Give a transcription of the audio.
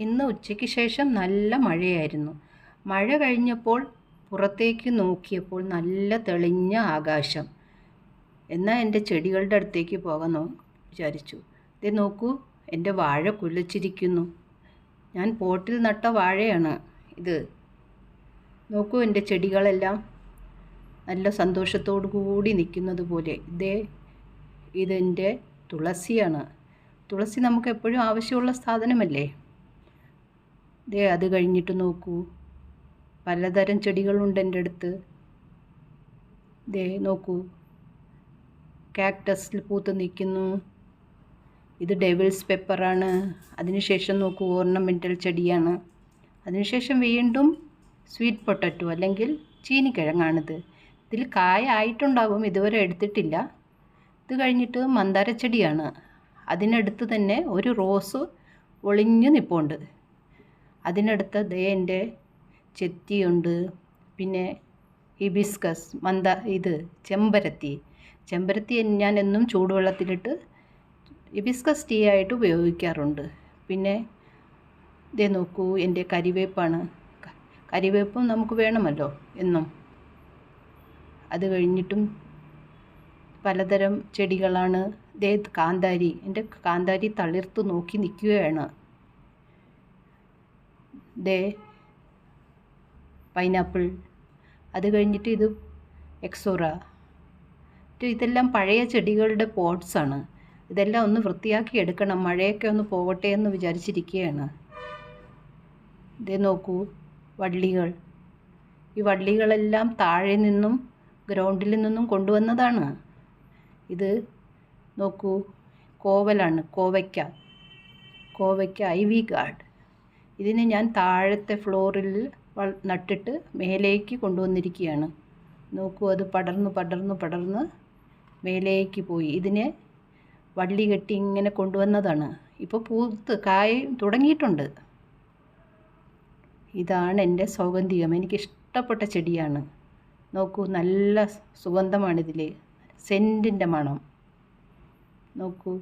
ഇന്ന് ഉച്ചയ്ക്ക് ശേഷം നല്ല മഴയായിരുന്നു. മഴ കഴിഞ്ഞപ്പോൾ പുറത്തേക്ക് നോക്കിയപ്പോൾ നല്ല തെളിഞ്ഞ ആകാശം. എന്നാൽ എൻ്റെ ചെടികളുടെ അടുത്തേക്ക് പോകാൻ വിചാരിച്ചു. ദേ നോക്കൂ, എൻ്റെ വാഴ കുലച്ചിരിക്കുന്നു. ഞാൻ പോട്ടിൽ നട്ട വാഴയാണ് ഇത്. നോക്കൂ, എൻ്റെ ചെടികളെല്ലാം നല്ല സന്തോഷത്തോടു കൂടി നിൽക്കുന്നത് പോലെ. ഇതെൻ്റെ തുളസിയാണ്. തുളസി നമുക്ക് എപ്പോഴും ആവശ്യമുള്ള സാധനമല്ലേ. അത് കഴിഞ്ഞിട്ട് നോക്കൂ, പലതരം ചെടികളുണ്ട് എൻ്റെ അടുത്ത്. നോക്കൂ, കാക്ടസിൽ പൂത്ത് നിൽക്കുന്നു. ഇത് ഡെവിൾസ് പെപ്പറാണ്. അതിനുശേഷം നോക്കൂ, ഓർണമെൻ്റൽ ചെടിയാണ്. അതിനുശേഷം വീണ്ടും സ്വീറ്റ് പൊട്ടറ്റോ അല്ലെങ്കിൽ ചീനിക്കിഴങ്ങാണിത്. ഇതിൽ കായ ആയിട്ടുണ്ടാകും, ഇതുവരെ എടുത്തിട്ടില്ല. ഇത് കഴിഞ്ഞിട്ട് മന്ദാരച്ചെടിയാണ്. അതിനടുത്ത് തന്നെ ഒരു റോസ് ഒളിഞ്ഞു നിൽപ്പുണ്ട്. അതിനടുത്ത് എൻ്റെ ചെത്തിയുണ്ട്. പിന്നെ ഹിബിസ്കസ്, ചെമ്പരത്തി ഞാൻ എന്നും ചൂടുവെള്ളത്തിലിട്ട് ഹിബിസ്കസ് ടീ ആയിട്ട് ഉപയോഗിക്കാറുണ്ട്. പിന്നെ നോക്കൂ, എൻ്റെ കരിവേപ്പാണ്. കരിവേപ്പും നമുക്ക് വേണമല്ലോ എന്നും. അത് കഴിഞ്ഞിട്ടും പലതരം ചെടികളാണ്. കാന്താരി, എൻ്റെ കാന്താരി തളിർത്ത് നോക്കി നിൽക്കുകയാണ്. പൈനാപ്പിൾ. അത് കഴിഞ്ഞിട്ട് ഇത് എക്സോറ. ഇതെല്ലാം പഴയ ചെടികളുടെ പോട്ട്സാണ്. ഇതെല്ലാം ഒന്ന് വൃത്തിയാക്കി എടുക്കണം. മഴയൊക്കെ ഒന്ന് പോകട്ടെ എന്ന് വിചാരിച്ചിരിക്കുകയാണ്. നോക്കൂ, വള്ളികൾ. ഈ വള്ളികളെല്ലാം താഴെ നിന്നും ഗ്രൗണ്ടിൽ നിന്നും കൊണ്ടുവന്നതാണ്. ഇത് നോക്കൂ, കോവലാണ്, കോവയ്ക്ക ഐവി ഗാർഡ്. ഇതിനെ ഞാൻ താഴത്തെ ഫ്ലോറിൽ നട്ടിട്ട് മേലേക്ക് കൊണ്ടുവന്നിരിക്കുകയാണ്. നോക്കൂ, അത് പടർന്ന് മേലേക്ക് പോയി. ഇതിനെ വള്ളി കെട്ടി ഇങ്ങനെ കൊണ്ടുവന്നതാണ്. ഇപ്പോൾ പൂത്ത് കായ തുടങ്ങിയിട്ടുണ്ട്. ഇതാണ് എൻ്റെ സൗഗന്ധികം. എനിക്കിഷ്ടപ്പെട്ട ചെടിയാണ്. നോക്കൂ, നല്ല സുഗന്ധമാണിതിൽ, സെൻറ്റിൻ്റെ മണം. നോക്കൂ.